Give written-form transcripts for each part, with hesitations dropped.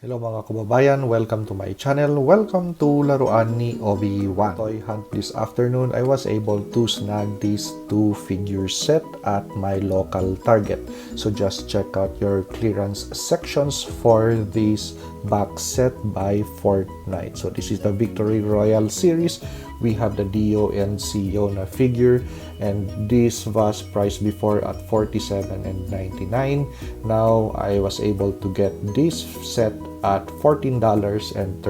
Hello mga kababayan, welcome to my channel. Welcome to Laruan ni Obi-Wan. Toy hunt this afternoon, I was able to snag these two figure set at my local Target. So just check out your clearance sections for this box set by FortNite. So this is the Victory Royale series. We have the Dio and Siona figure, and this was priced before at $47.99. Now I was able to get this set at $14.39.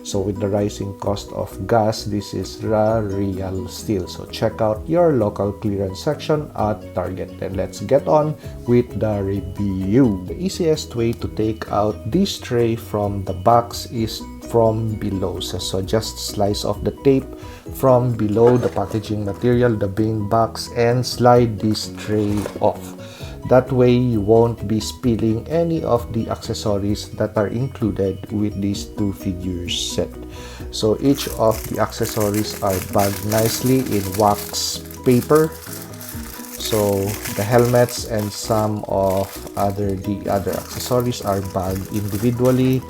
So with the rising cost of gas, this is a real steal. So check out your local clearance section at Target, and let's get on with the review. The easiest way to take out this tray from the box is from below. So just slice off the tape from below the packaging material, the main box, and slide this tray off. That way you won't be spilling any of the accessories that are included with these two figures set. So each of the accessories are bagged nicely in wax paper. So the helmets and some of the other accessories are bagged individually.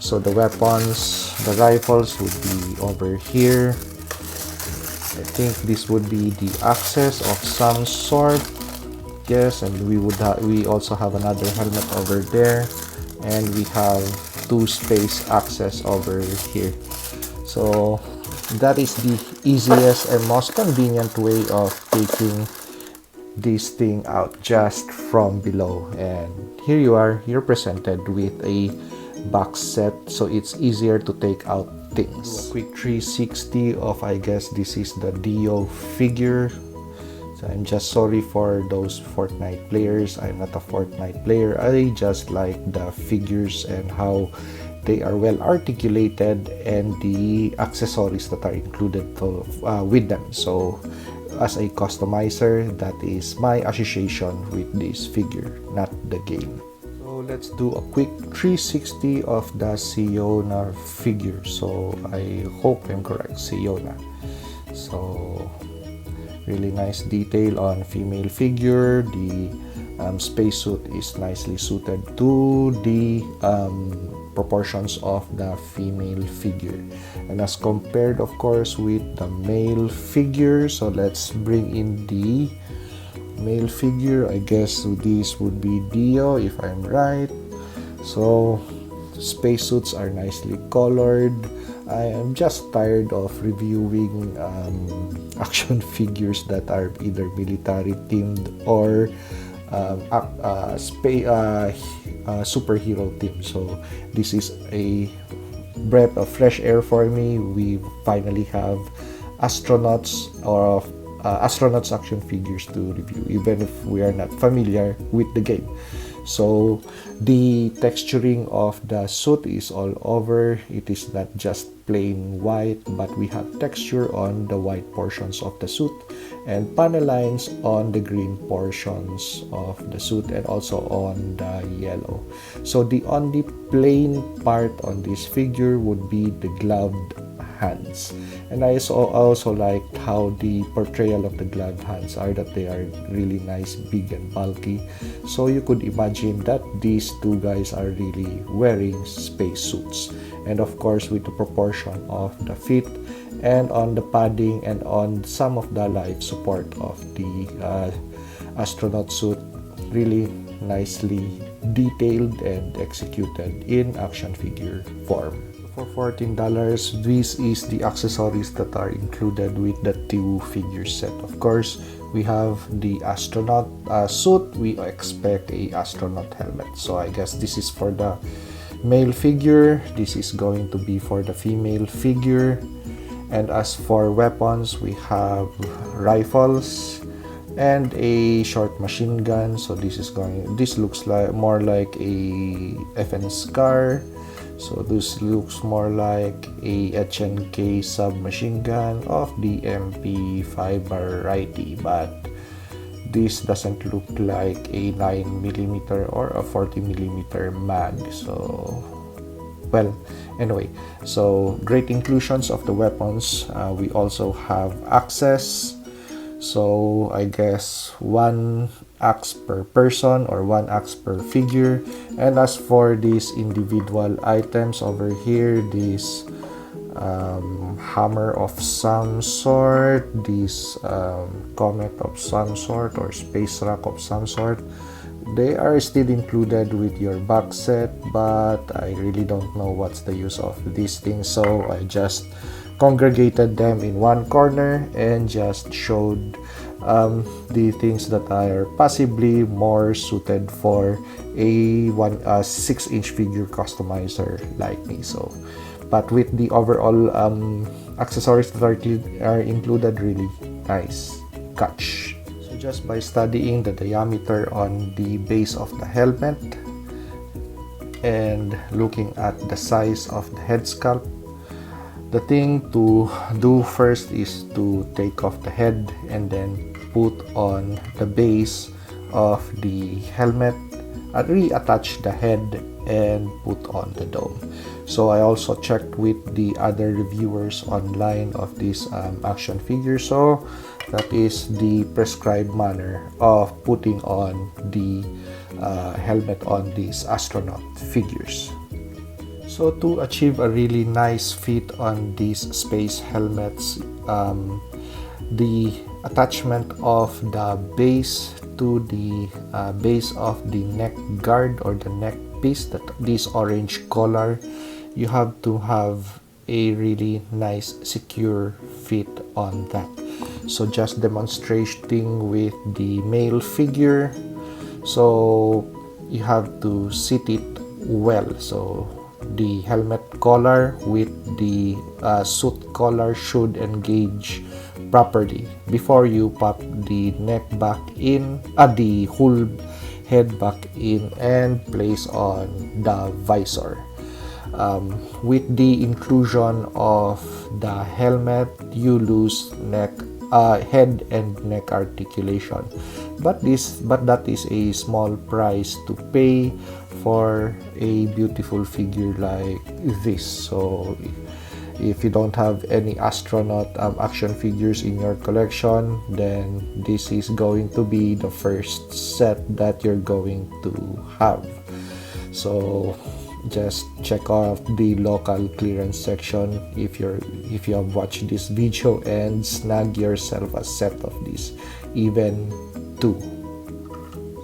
So the weapons, the rifles would be over here. I think this would be the access of some sort. Yes, and we also have another helmet over there, and we have two space access over here. So that is the easiest and most convenient way of taking this thing out, just from below. And here you are, you're presented with a box set, so it's easier to take out things. Do a quick 360 of, I guess this is the Dio figure. I'm just sorry for those FortNite players. I'm not a FortNite player. I just like the figures and how they are well articulated, and the accessories that are included with them. So as a customizer, that is my association with this figure, not the game. So let's do a quick 360 of the Siona figure. So I hope I'm correct, Siona. So really nice detail on female figure. The spacesuit is nicely suited to the proportions of the female figure, and as compared of course with the male figure. So let's bring in the male figure. I guess this would be Dio if I'm right. So spacesuits are nicely colored. I am just tired of reviewing action figures that are either military themed or superhero themed. So this is a breath of fresh air for me. We finally have astronauts or astronauts action figures to review, even if we are not familiar with the game. So the texturing of the suit is all over. It is not just plain white, but we have texture on the white portions of the suit, and panel lines on the green portions of the suit, and also on the yellow. So the only plain part on this figure would be the gloved hands, and I also liked how the portrayal of the gloved hands are, that they are really nice, big and bulky. So you could imagine that these two guys are really wearing space suits, and of course with the proportion of the feet and on the padding and on some of the life support of the astronaut suit, really nicely detailed and executed in action figure form. For $14, this is the accessories that are included with the two figure set. Of course, we have the astronaut suit. We expect a astronaut helmet. So I guess this is for the male figure. This is going to be for the female figure. And as for weapons, we have rifles and a short machine gun. So this looks like more like a FN Scar. So this looks more like a HNK submachine gun of the MP5 variety, but this doesn't look like a 9mm or a 40mm mag. So well, anyway, so great inclusions of the weapons. We also have access. So I guess one acts per person or 1 acts per figure. And as for these individual items over here, this hammer of some sort, this comet of some sort, or space rock of some sort, they are still included with your box set, but I really don't know what's the use of these things, so I just congregated them in one corner and just showed the things that are possibly more suited for a 6-inch figure customizer like me. So but with the overall accessories that are included, really nice catch. So just by studying the diameter on the base of the helmet and looking at the size of the head sculpt, the thing to do first is to take off the head and then put on the base of the helmet, reattach the head and put on the dome. So I also checked with the other reviewers online of this action figure, so that is the prescribed manner of putting on the helmet on these astronaut figures. So to achieve a really nice fit on these space helmets, the attachment of the base to the base of the neck guard or the neck piece, that this orange collar, you have to have a really nice secure fit on that. So just demonstrating with the male figure, so you have to sit it well. So the helmet collar with the suit collar should engage properly before you pop the neck back in, the whole head back in, and place on the visor. With the inclusion of the helmet, you lose head and neck articulation, but that is a small price to pay for a beautiful figure like this. So if you don't have any astronaut action figures in your collection, then this is going to be the first set that you're going to have. So just check out the local clearance section if you have watched this video and snag yourself a set of these, even 2.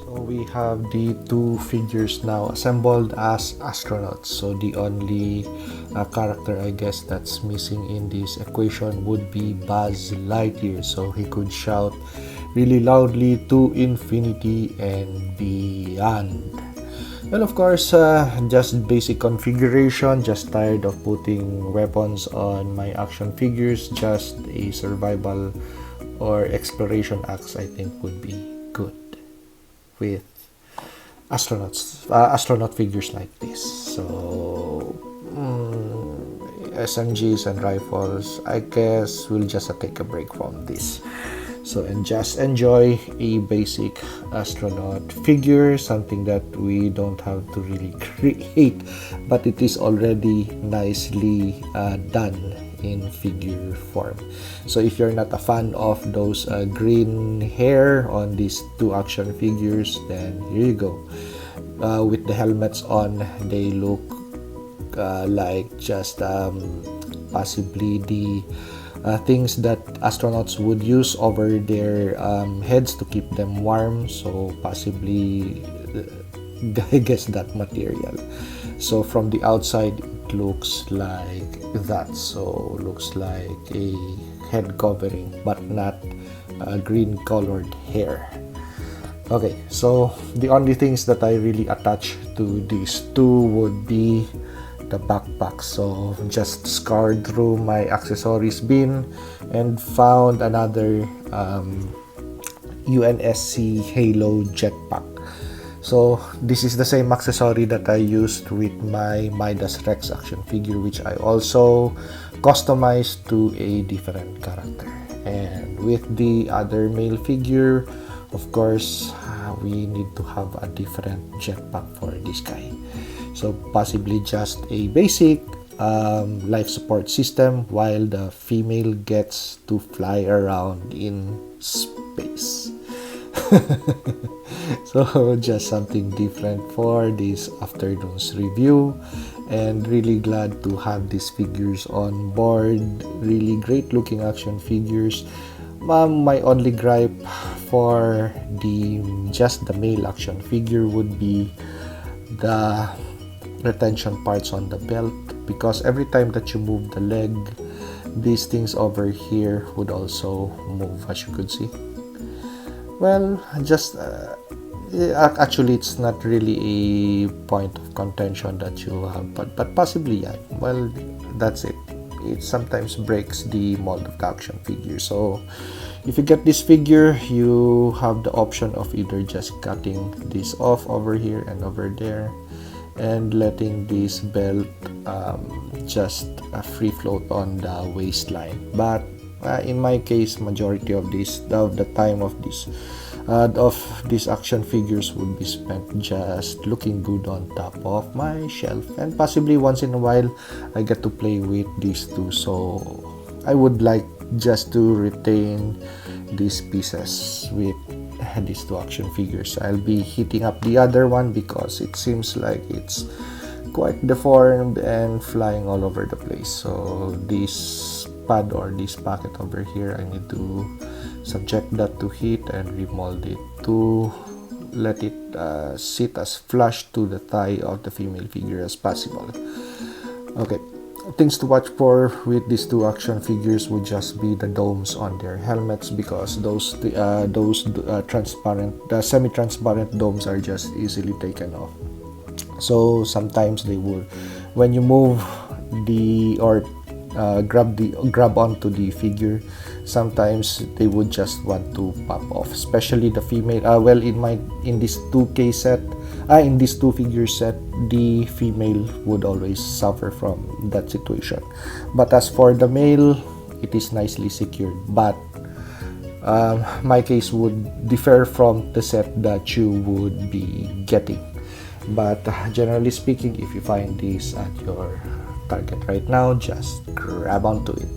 So we have the 2 figures now assembled as astronauts. So the only character, I guess, that's missing in this equation would be Buzz Lightyear, so he could shout really loudly to infinity and beyond. Well, of course, just basic configuration, just tired of putting weapons on my action figures. Just a survival or exploration axe, I think, would be good with astronaut figures like this. So SMGs and rifles, I guess we'll just take a break from this. So, and just enjoy a basic astronaut figure, something that we don't have to really create, but it is already nicely done in figure form. So if you're not a fan of those green hair on these 2 action figures, then here you go. With the helmets on, they look like just possibly the things that astronauts would use over their heads to keep them warm. So possibly I guess that material. So from the outside it looks like that, so looks like a head covering but not green colored hair. Okay, so the only things that I really attach to these 2 would be the backpack. So just scoured through my accessories bin and found another UNSC Halo jetpack. So this is the same accessory that I used with my Midas Rex action figure, which I also customized to a different character. And with the other male figure, of course, we need to have a different jetpack for this guy. So possibly just a basic life support system, while the female gets to fly around in space. So just something different for this afternoon's review, and really glad to have these figures on board. Really great looking action figures. My only gripe for just the male action figure would be the retention parts on the belt, because every time that you move the leg, these things over here would also move, as you could see. Well, just actually it's not really a point of contention that you have, but possibly, yeah. Well, that's it. It sometimes breaks the mold of the action figure. So if you get this figure, you have the option of either just cutting this off over here and over there, and letting this belt just free float on the waistline. But in my case, majority of the time of these action figures would be spent just looking good on top of my shelf, and possibly once in a while I get to play with these two. So I would like just to retain these pieces with these two action figures. I'll be heating up the other one because it seems like it's quite deformed and flying all over the place. So this pad or this packet over here, I need to subject that to heat and remold it to let it sit as flush to the thigh of the female figure as possible. Okay, things to watch for with these two action figures would just be the domes on their helmets, because those semi-transparent domes are just easily taken off. So sometimes they will, when you move grab onto the figure, sometimes they would just want to pop off, especially the female. In this 2K set, in this two figure set, the female would always suffer from that situation. But as for the male, it is nicely secured. But my case would differ from the set that you would be getting. But generally speaking, if you find this at your target right now, just grab onto it.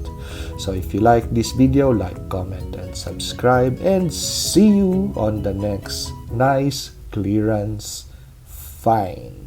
So if you like this video, like, comment, and subscribe, and see you on the next nice clearance find.